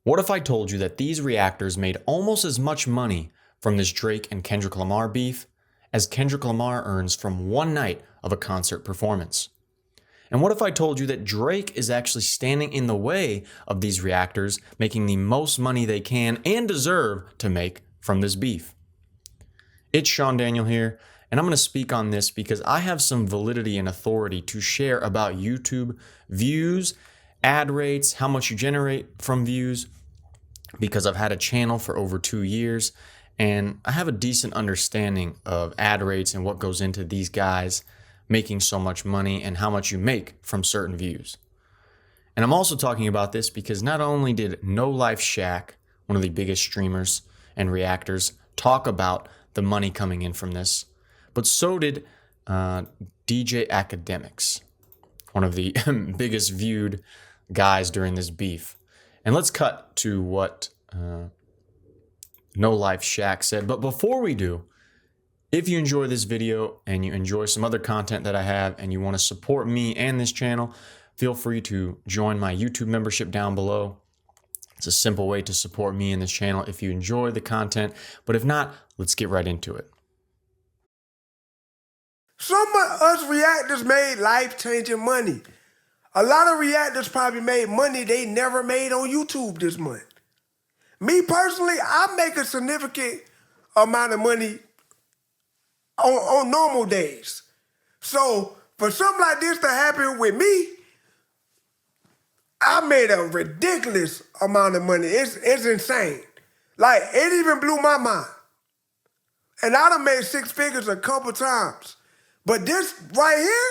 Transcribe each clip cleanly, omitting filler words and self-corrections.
What if I told you that these reactors made almost as much money from this Drake and Kendrick Lamar beef as Kendrick Lamar earns from one night of a concert performance? And what if I told you that Drake is actually standing in the way of these reactors making the most money they can and deserve to make from this beef? It's itsSeanDaniel here, and I'm going to speak on this because I have some validity and authority to share about YouTube views, ad rates, how much you generate from views, because I've had a channel for over 2 years, and I have a decent understanding of ad rates and what goes into these guys making so much money and how much you make from certain views. And I'm also talking about this because not only did Life Shaq, one of the biggest streamers and reactors, talk about the money coming in from this, but so did DJ Akademiks, one of the biggest viewed guys during this beef. And let's cut to what Life Shaq said. But before we do, if you enjoy this video and you enjoy some other content that I have and you want to support me and this channel, feel free to join my YouTube membership down below. It's a simple way to support me and this channel if you enjoy the content. But if not, let's get right into it. Some of us reactors made life-changing money. A lot of reactors probably made money they never made on YouTube this month. Me personally, I make a significant amount of money on normal days. So for something like this to happen with me, I made a ridiculous amount of money. It's insane. Like, it even blew my mind. And I done made 6 figures a couple times. But this right here,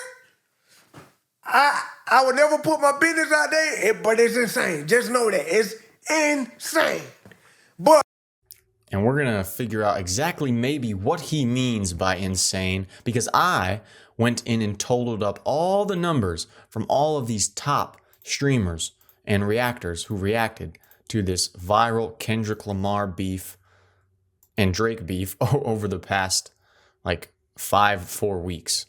I would never put my business out there, but it's insane. Just know that. It's insane. And we're going to figure out exactly maybe what he means by insane, because I went in and totaled up all the numbers from all of these top streamers and reactors who reacted to this viral Kendrick Lamar beef and Drake beef over the past like 4 weeks.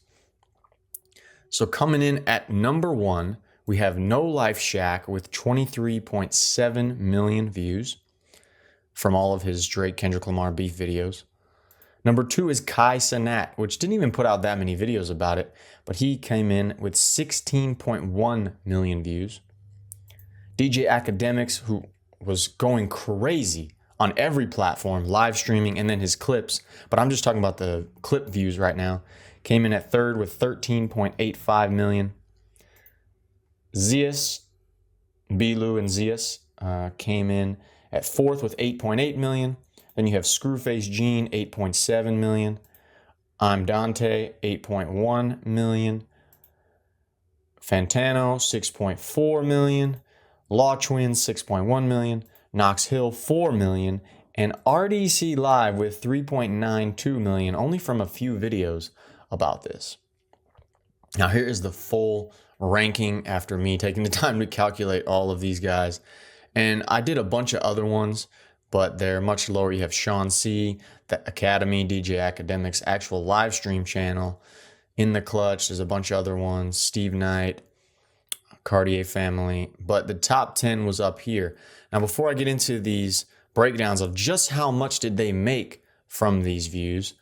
So coming in at number 1, we have Life Shaq with 23.7 million views from all of his Drake Kendrick Lamar beef videos. Number 2 is Cenat, which didn't even put out that many videos about it, but he came in with 16.1 million views. DJ Akademiks, who was going crazy on every platform, live streaming, and then his clips, but I'm just talking about the clip views right now, came in at 3rd with 13.85 million. ZAIS, Bilu and ZAIS came in at 4th with 8.8 million. Then you have Scru Face Jean, 8.7 million. ImDontai, 8.1 million. Fantano, 6.4 million. LawTWINZ, 6.1 million. Knox Hill, 4 million. And RDCLive with 3.92 million, only from a few videos about this. Now here is the full ranking after me taking the time to calculate all of these guys. And I did a bunch of other ones, but they're much lower. You have Sean C, the Academy, DJ Akademiks, actual live stream channel, In the Clutch. There's a bunch of other ones, Steve Knight, Cartier Family. But the top 10 was up here. Now, before I get into these breakdowns of just how much did they make from these views,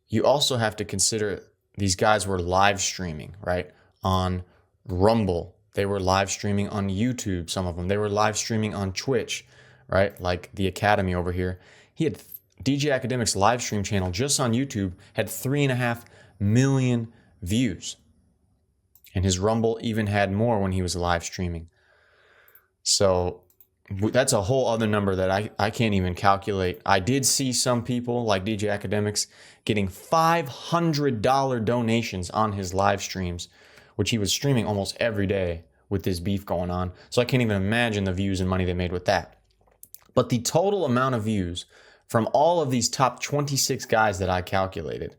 you also have to consider these guys were live streaming, right, on Rumble. They were live streaming on YouTube, some of them. They were live streaming on Twitch, right? Like the Academy over here. He had DJ Akademiks' live stream channel just on YouTube had 3.5 million views. And his Rumble even had more when he was live streaming. So that's a whole other number that I can't even calculate. I did see some people like DJ Akademiks getting $500 donations on his live streams, which he was streaming almost every day with this beef going on. So I can't even imagine the views and money they made with that. But the total amount of views from all of these top 26 guys that I calculated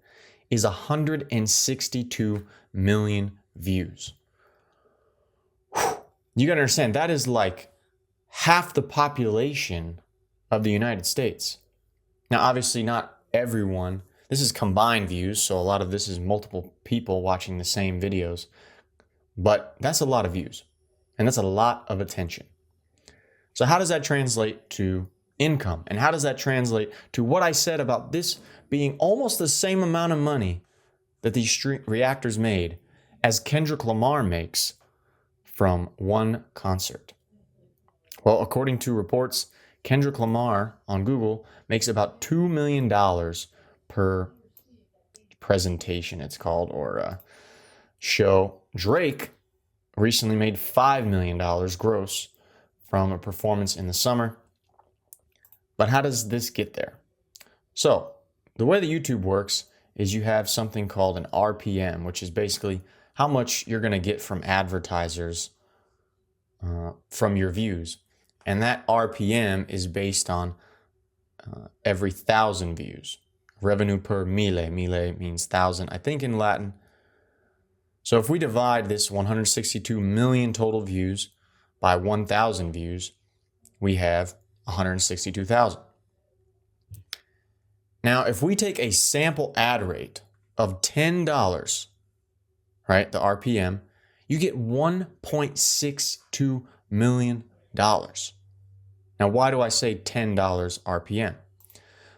is 162 million views. Whew. You gotta understand, that is like half the population of the United States. Now, obviously not everyone. This is combined views, so a lot of this is multiple people watching the same videos. But that's a lot of views, and that's a lot of attention. So how does that translate to income? And how does that translate to what I said about this being almost the same amount of money that these reactors made as Kendrick Lamar makes from one concert? Well, according to reports, Kendrick Lamar on Google makes about $2 million per presentation, it's called, or show. Drake recently made $5 million gross from a performance in the summer. But how does this get there? So the way that YouTube works is you have something called an RPM, which is basically how much you're going to get from advertisers from your views. And that RPM is based on every 1,000 views. Revenue per mille. Mille means 1,000, I think, in Latin. So if we divide this 162 million total views by 1,000 views, we have 162,000. Now, if we take a sample ad rate of $10, right, the RPM, you get $1.62 million. Now, why do I say $10 RPM?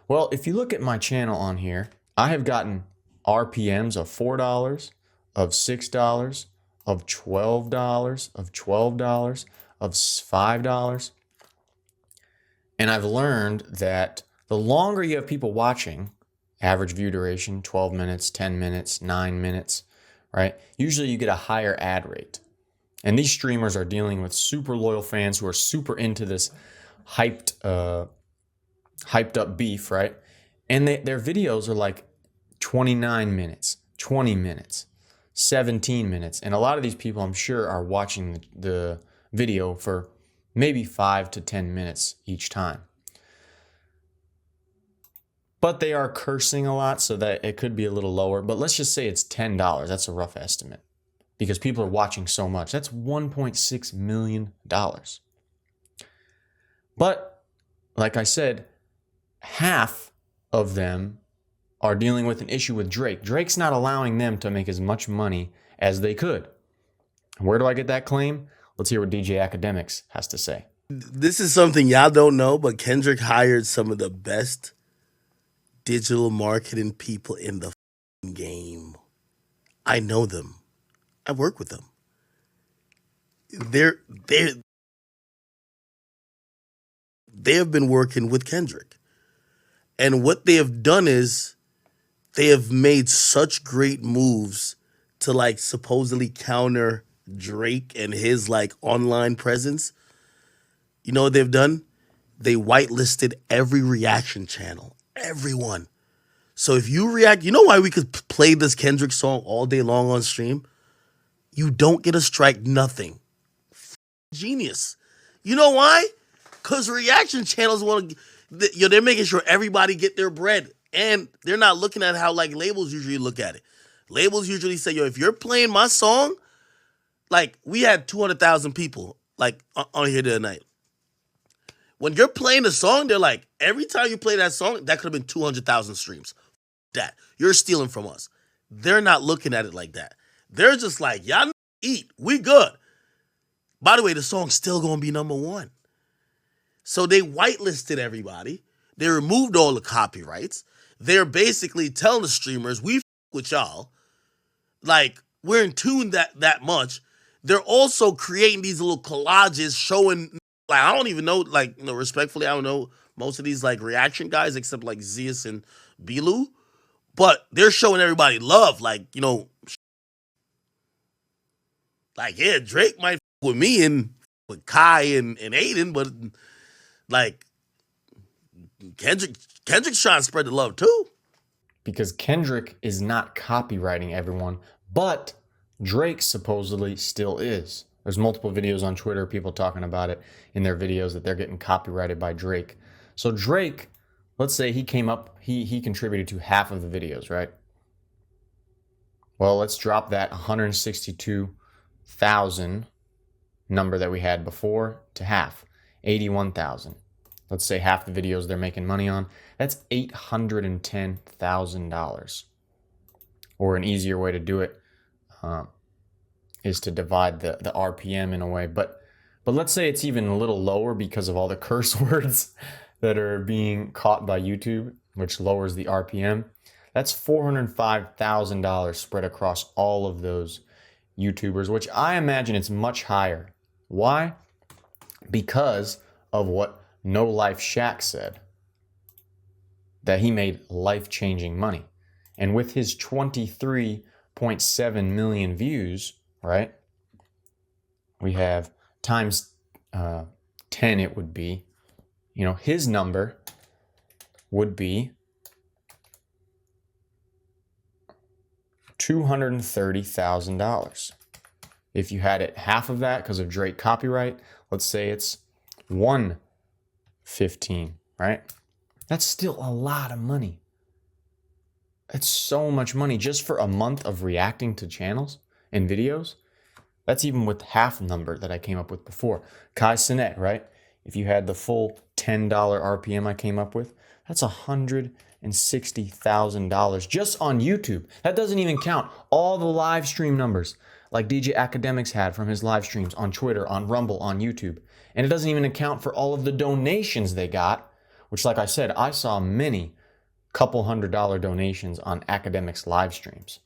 Well, if you look at my channel on here, I have gotten RPMs of $4, of $6, of $12, of $12, of $5. And I've learned that the longer you have people watching, average view duration, 12 minutes, 10 minutes, 9 minutes, right? Usually you get a higher ad rate. And these streamers are dealing with super loyal fans who are super into this hyped up beef, right? And their videos are like 29 minutes, 20 minutes, 17 minutes. And a lot of these people, I'm sure, are watching the video for maybe 5 to 10 minutes each time. But they are cursing a lot, so that it could be a little lower. But let's just say it's $10. That's a rough estimate because people are watching so much. That's $1.6 million. But like I said, half of them are dealing with an issue with Drake. Drake's not allowing them to make as much money as they could. Where do I get that claim? Let's hear what DJ Akademiks has to say. This is something y'all don't know, but Kendrick hired some of the best digital marketing people in the game. I know them. I work with them. They have been working with Kendrick. And what they have done is they have made such great moves to like supposedly counter Drake and his like online presence. You know what they've done? They whitelisted every reaction channel. Everyone. So if you react, you know why we could play this Kendrick song all day long on stream? You don't get a strike, nothing. Genius. You know why? Because reaction channels want to, they're making sure everybody get their bread. And they're not looking at how like labels usually look at it. Labels usually say, yo, if you're playing my song, like we had 200,000 people like on here the other night. When you're playing a song, they're like, every time you play that song, that could have been 200,000 streams. That. You're stealing from us. They're not looking at it like that. They're just like, y'all eat. We good. By the way, the song's still going to be #1. So they whitelisted everybody. They removed all the copyrights. They're basically telling the streamers, we with y'all. Like, we're in tune that much. They're also creating these little collages showing, like, I don't even know, like, you know, respectfully, I don't know most of these, like, reaction guys, except, like, ZAIS and Bilu. But they're showing everybody love, like, you know, like, yeah, Drake might with me and with Kai and Aiden, but, like, Kendrick's trying to spread the love, too. Because Kendrick is not copywriting everyone, but Drake supposedly still is. There's multiple videos on Twitter, people talking about it in their videos that they're getting copyrighted by Drake. So Drake, let's say he came up, he contributed to half of the videos, right? Well, let's drop that 162,000 number that we had before to half, 81,000. Let's say half the videos they're making money on. That's $810,000. Or an easier way to do it is to divide the RPM in a way. But But let's say it's even a little lower because of all the curse words that are being caught by YouTube, which lowers the RPM. That's $405,000 spread across all of those YouTubers, which I imagine it's much higher. Why? Because of what No Life Shaq said, that he made life-changing money. And with his 23.7 million views, right, we have times 10 it would be, you know, his number would be $230,000. If you had it half of that because of Drake copyright, let's say it's 115, right? That's still a lot of money. That's so much money just for a month of reacting to channels and videos. That's even with half number that I came up with before. Cenat, right? If you had the full $10 RPM I came up with, that's $160,000 just on YouTube. That doesn't even count all the live stream numbers like DJ Akademiks had from his live streams on Twitter, on Rumble, on YouTube. And it doesn't even account for all of the donations they got, which, like I said, I saw many couple $100 donations on Akademiks live streams.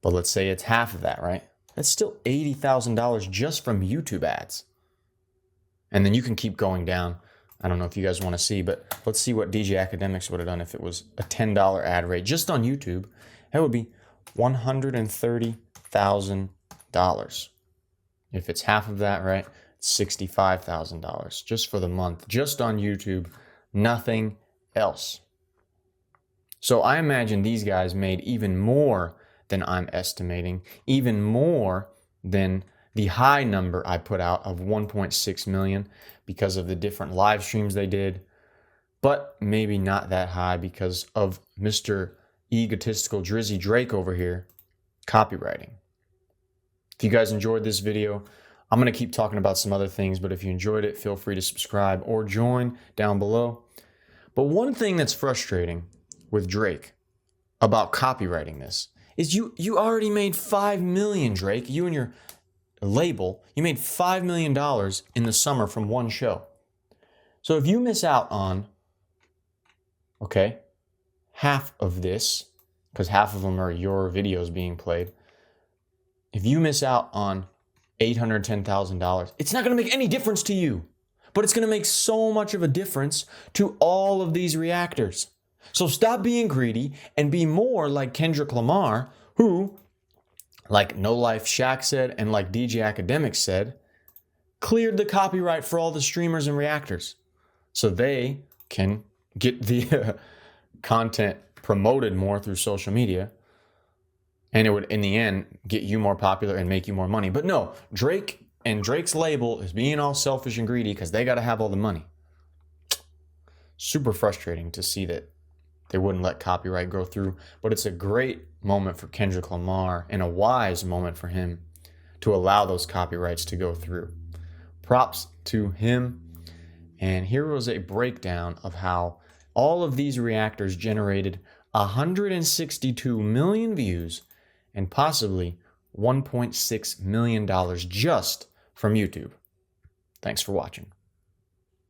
But let's say it's half of that, right? That's still $80,000 just from YouTube ads. And then you can keep going down. I don't know if you guys want to see, but let's see what DJ Akademiks would have done if it was a $10 ad rate just on YouTube. That would be $130,000. If it's half of that, right? $65,000 just for the month, just on YouTube, nothing else. So I imagine these guys made even more than I'm estimating, even more than the high number I put out of 1.6 million because of the different live streams they did, but maybe not that high because of Mr. Egotistical Drizzy Drake over here copywriting. If you guys enjoyed this video, I'm going to keep talking about some other things, but if you enjoyed it, feel free to subscribe or join down below. But one thing that's frustrating with Drake about copywriting this is you already made $5 million, Drake. You and your label, you made $5 million in the summer from one show. So if you miss out on, okay, half of this, because half of them are your videos being played, if you miss out on $810,000, it's not going to make any difference to you, but it's going to make so much of a difference to all of these reactors. So stop being greedy and be more like Kendrick Lamar, who, like No Life Shaq said and like DJ Akademiks said, cleared the copyright for all the streamers and reactors so they can get the content promoted more through social media, and it would, in the end, get you more popular and make you more money. But no, Drake and Drake's label is being all selfish and greedy because they got to have all the money. Super frustrating to see that they wouldn't let copyright go through, but it's a great moment for Kendrick Lamar and a wise moment for him to allow those copyrights to go through. Props to him. And here was a breakdown of how all of these reactors generated 162 million views and possibly $1.6 million just from YouTube. Thanks for watching.